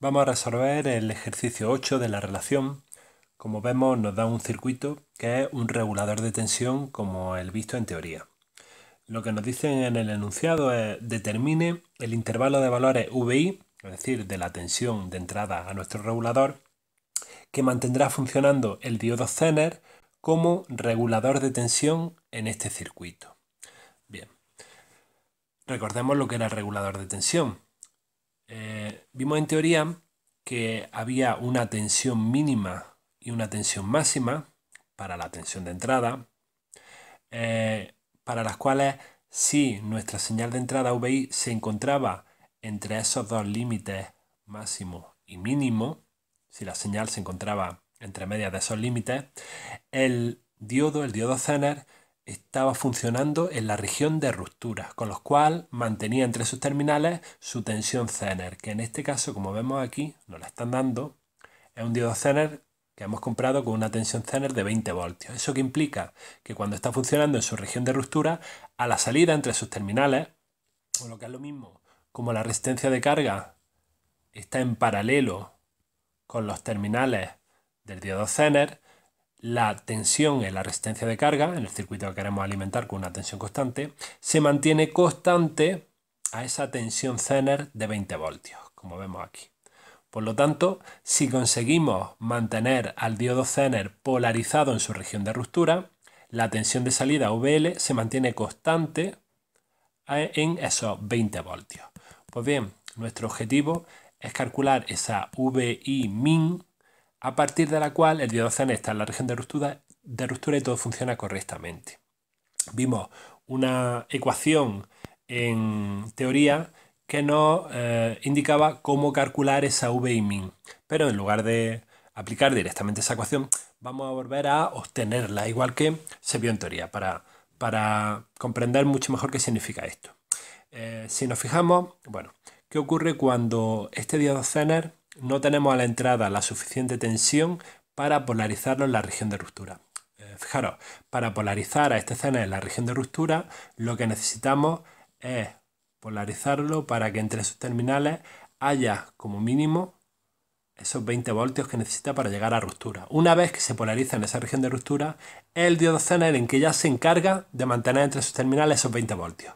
Vamos a resolver el ejercicio 8 de la relación. Como vemos, nos da un circuito que es un regulador de tensión como el visto en teoría. Lo que nos dicen en el enunciado es determine el intervalo de valores VI, es decir, de la tensión de entrada a nuestro regulador, que mantendrá funcionando el diodo Zener como regulador de tensión en este circuito. Bien, recordemos lo que era el regulador de tensión. Vimos en teoría que había una tensión mínima y una tensión máxima para la tensión de entrada, para las cuales si nuestra señal de entrada VI se encontraba entre esos dos límites máximo y mínimo, si la señal se encontraba entre medias de esos límites, el diodo Zener, estaba funcionando en la región de ruptura, con lo cual mantenía entre sus terminales su tensión Zener, que en este caso, como vemos aquí, nos la están dando, es un diodo Zener que hemos comprado con una tensión Zener de 20 voltios. ¿Eso qué implica? Que cuando está funcionando en su región de ruptura, a la salida entre sus terminales, o lo que es lo mismo, como la resistencia de carga está en paralelo con los terminales del diodo Zener, la tensión en la resistencia de carga, en el circuito que queremos alimentar con una tensión constante, se mantiene constante a esa tensión Zener de 20 voltios, como vemos aquí. Por lo tanto, si conseguimos mantener al diodo Zener polarizado en su región de ruptura, la tensión de salida VL se mantiene constante en esos 20 voltios. Pues bien, nuestro objetivo es calcular esa VI min a partir de la cual el diodo Zener está en la región de ruptura y todo funciona correctamente. Vimos una ecuación en teoría que nos indicaba cómo calcular esa VI min, pero en lugar de aplicar directamente esa ecuación, vamos a volver a obtenerla, igual que se vio en teoría, para comprender mucho mejor qué significa esto. Si nos fijamos, bueno, ¿qué ocurre cuando este diodo Zener no tenemos a la entrada la suficiente tensión para polarizarlo en la región de ruptura? Fijaros, para polarizar a este Zener en la región de ruptura, lo que necesitamos es polarizarlo para que entre sus terminales haya como mínimo esos 20 voltios que necesita para llegar a ruptura. Una vez que se polariza en esa región de ruptura, es el diodo Zener en que ya se encarga de mantener entre sus terminales esos 20 voltios.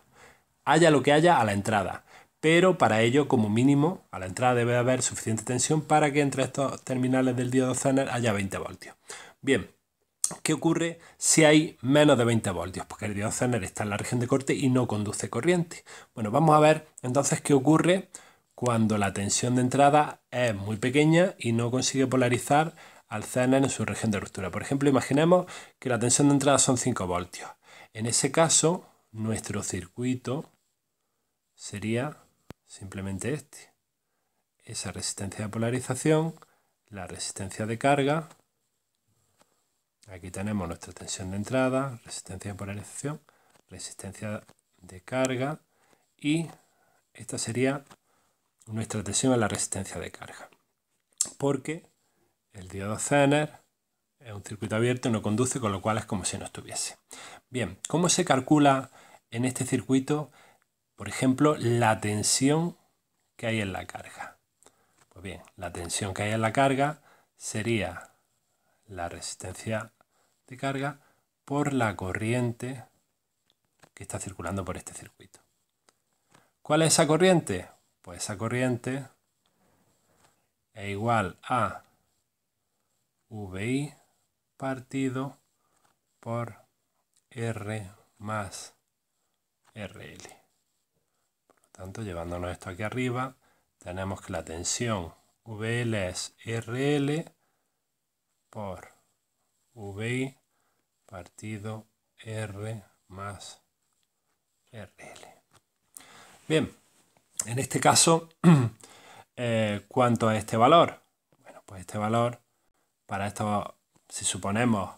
Haya lo que haya a la entrada, pero para ello, como mínimo, a la entrada debe haber suficiente tensión para que entre estos terminales del diodo Zener haya 20 voltios. Bien, ¿qué ocurre si hay menos de 20 voltios? Porque el diodo Zener está en la región de corte y no conduce corriente. Bueno, vamos a ver entonces qué ocurre cuando la tensión de entrada es muy pequeña y no consigue polarizar al Zener en su región de ruptura. Por ejemplo, imaginemos que la tensión de entrada son 5 voltios. En ese caso, nuestro circuito sería simplemente este. Esa resistencia de polarización, la resistencia de carga. Aquí tenemos nuestra tensión de entrada, resistencia de polarización, resistencia de carga y esta sería nuestra tensión en la resistencia de carga. Porque el diodo Zener es un circuito abierto y no conduce, con lo cual es como si no estuviese. Bien, ¿cómo se calcula en este circuito, por ejemplo, la tensión que hay en la carga? Pues bien, la tensión que hay en la carga sería la resistencia de carga por la corriente que está circulando por este circuito. ¿Cuál es esa corriente? Pues esa corriente es igual a VI partido por R más RL. Por lo tanto, llevándonos esto aquí arriba, tenemos que la tensión VL es RL por VI partido R más RL. Bien, en este caso, ¿cuánto es este valor? Bueno, pues este valor, para esto, si suponemos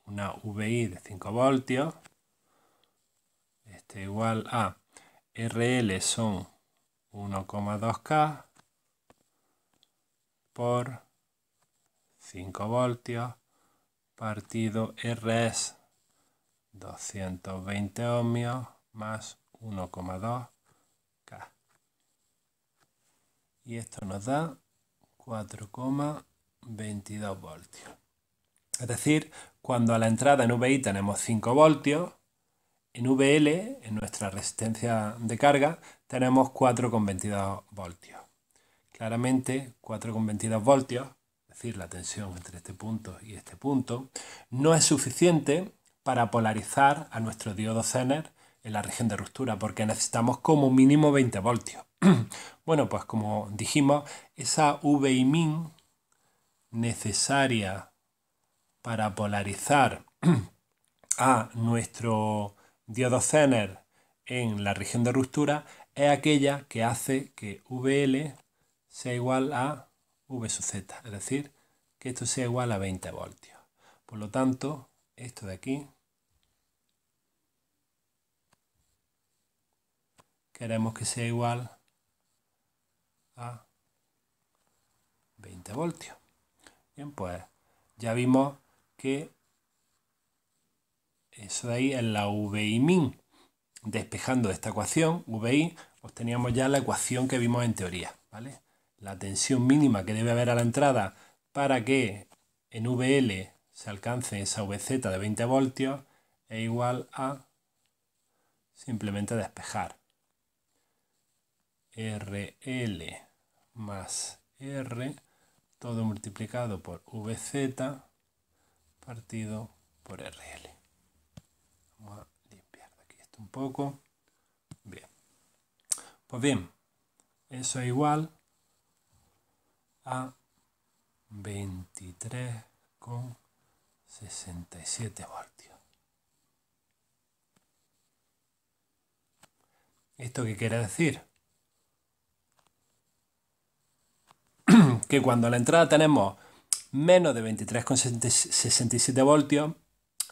una VI de 5 voltios, igual a RL son 1,2K por 5 voltios partido R es 220 ohmios más 1,2K. Y esto nos da 4,22 voltios. Es decir, cuando a la entrada en VI tenemos 5 voltios, en VL, en nuestra resistencia de carga, tenemos 4,22 voltios. Claramente, 4,22 voltios, es decir, la tensión entre este punto y este punto, no es suficiente para polarizar a nuestro diodo Zener en la región de ruptura, porque necesitamos como mínimo 20 voltios. Bueno, pues como dijimos, esa VImin necesaria para polarizar a nuestro diodo Zener en la región de ruptura es aquella que hace que VL sea igual a V sub Z, es decir, que esto sea igual a 20 voltios. Por lo tanto, esto de aquí queremos que sea igual a 20 voltios. Bien, pues ya vimos que eso de ahí es la VImin. Despejando esta ecuación, VI, obteníamos ya la ecuación que vimos en teoría, ¿vale? La tensión mínima que debe haber a la entrada para que en VL se alcance esa VZ de 20 voltios es igual a simplemente despejar RL más R, todo multiplicado por VZ partido por RL. Vamos a limpiar de aquí esto un poco. Bien. Pues bien, eso es igual a 23,67 voltios. ¿Esto qué quiere decir? Que cuando a la entrada tenemos menos de 23,67 voltios,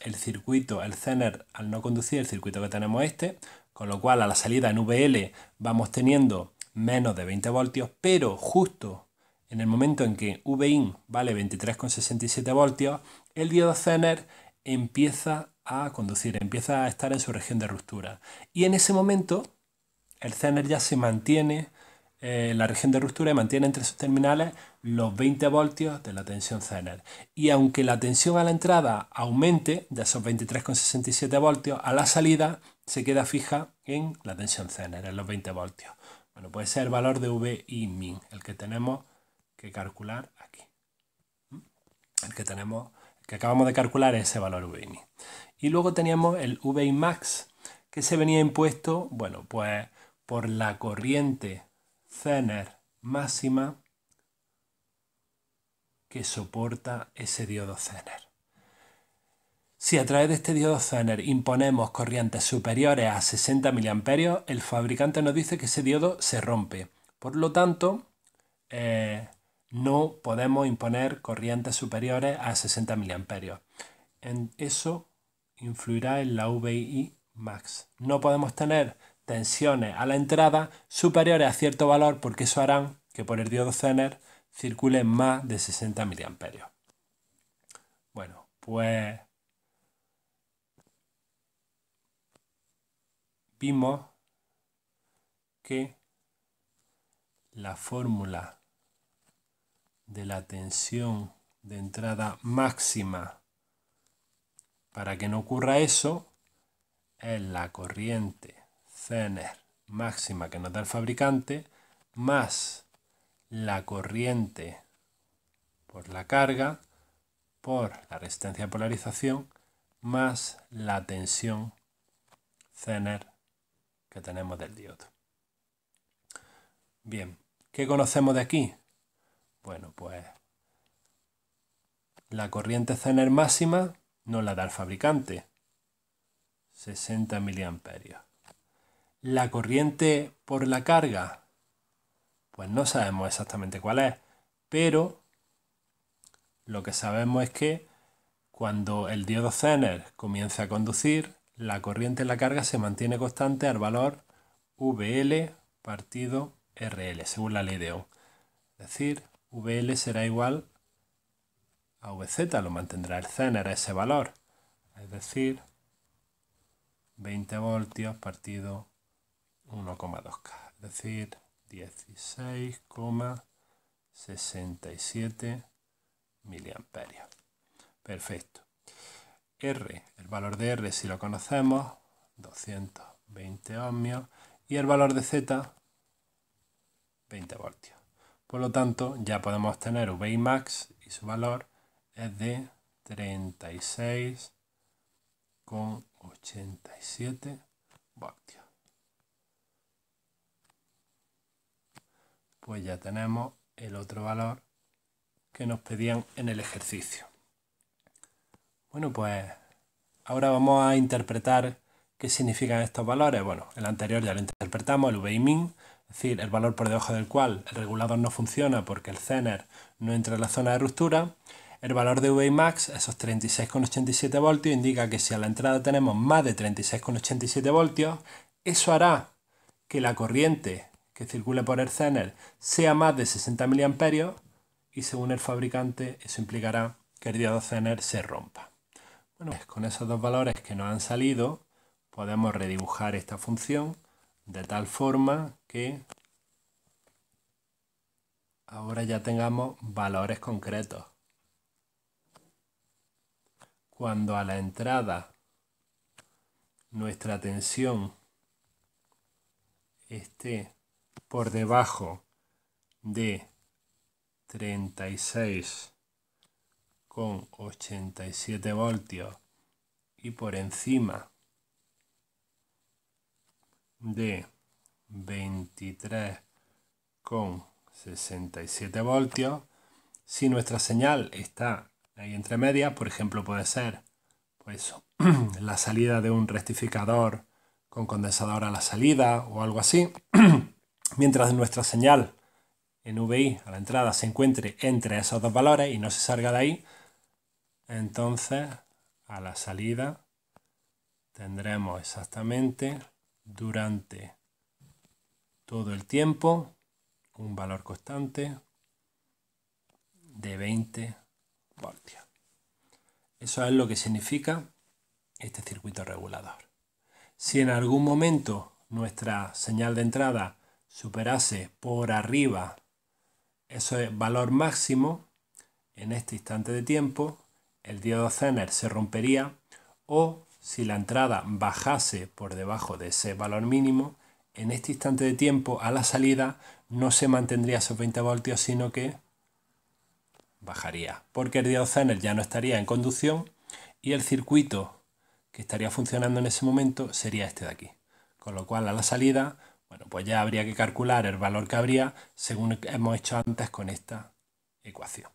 el circuito, el Zener, al no conducir, el circuito que tenemos este, con lo cual a la salida en VL vamos teniendo menos de 20 voltios, pero justo en el momento en que Vin vale 23,67 voltios, el diodo Zener empieza a conducir, empieza a estar en su región de ruptura. Y en ese momento el Zener ya se mantiene en la región de ruptura y mantiene entre sus terminales los 20 voltios de la tensión Zener. Y aunque la tensión a la entrada aumente de esos 23,67 voltios, a la salida se queda fija en la tensión Zener, en los 20 voltios. Bueno, puede ser el valor de VImin, el que tenemos que calcular aquí. El que acabamos de calcular es ese valor VImin. Y luego teníamos el VImax, que se venía impuesto, bueno, pues por la corriente Zener máxima que soporta ese diodo Zener. Si a través de este diodo Zener imponemos corrientes superiores a 60 mA, el fabricante nos dice que ese diodo se rompe. Por lo tanto, no podemos imponer corrientes superiores a 60 mA. Eso influirá en la VI max. No podemos tener tensiones a la entrada superiores a cierto valor porque eso hará que por el diodo Zener circule más de 60 mA. Bueno, pues vimos que la fórmula de la tensión de entrada máxima para que no ocurra eso es la corriente Zener máxima que nos da el fabricante más la corriente por la carga por la resistencia de polarización más la tensión Zener que tenemos del diodo. Bien, ¿qué conocemos de aquí? Bueno, pues la corriente Zener máxima nos la da el fabricante, 60 mA. La corriente por la carga, pues no sabemos exactamente cuál es, pero lo que sabemos es que cuando el diodo Zener comienza a conducir, la corriente en la carga se mantiene constante al valor VL partido RL, según la ley de Ohm. Es decir, VL será igual a VZ, lo mantendrá el Zener a ese valor. Es decir, 20 voltios partido 1,2K. Es decir, 16,7 67 miliamperios. Perfecto. R, el valor de R si lo conocemos, 220 ohmios, y el valor de Z, 20 voltios. Por lo tanto, ya podemos obtener VI max y su valor es de 36,87 voltios. Pues ya tenemos el otro valor que nos pedían en el ejercicio. Bueno, pues ahora vamos a interpretar qué significan estos valores. Bueno, el anterior ya lo interpretamos, el VI min, es decir, el valor por debajo del cual el regulador no funciona porque el Zener no entra en la zona de ruptura. El valor de VI max, esos 36,87 voltios, indica que si a la entrada tenemos más de 36,87 voltios, eso hará que la corriente que circule por el Zener sea más de 60 miliamperios y según el fabricante eso implicará que el diodo Zener se rompa. Bueno, pues con esos dos valores que nos han salido podemos redibujar esta función de tal forma que ahora ya tengamos valores concretos. Cuando a la entrada nuestra tensión esté por debajo de 36,87 voltios y por encima de 23,67 voltios, si nuestra señal está ahí entre medias, por ejemplo puede ser pues la salida de un rectificador con condensador a la salida o algo así, mientras nuestra señal en VI a la entrada se encuentre entre esos dos valores y no se salga de ahí, entonces a la salida tendremos exactamente durante todo el tiempo un valor constante de 20 voltios. Eso es lo que significa este circuito regulador. Si en algún momento nuestra señal de entrada superase por arriba ese valor máximo, en este instante de tiempo el diodo Zener se rompería, o si la entrada bajase por debajo de ese valor mínimo, en este instante de tiempo a la salida no se mantendría esos 20 voltios, sino que bajaría, porque el diodo Zener ya no estaría en conducción y el circuito que estaría funcionando en ese momento sería este de aquí. Con lo cual a la salida, bueno, pues ya habría que calcular el valor que habría según hemos hecho antes con esta ecuación.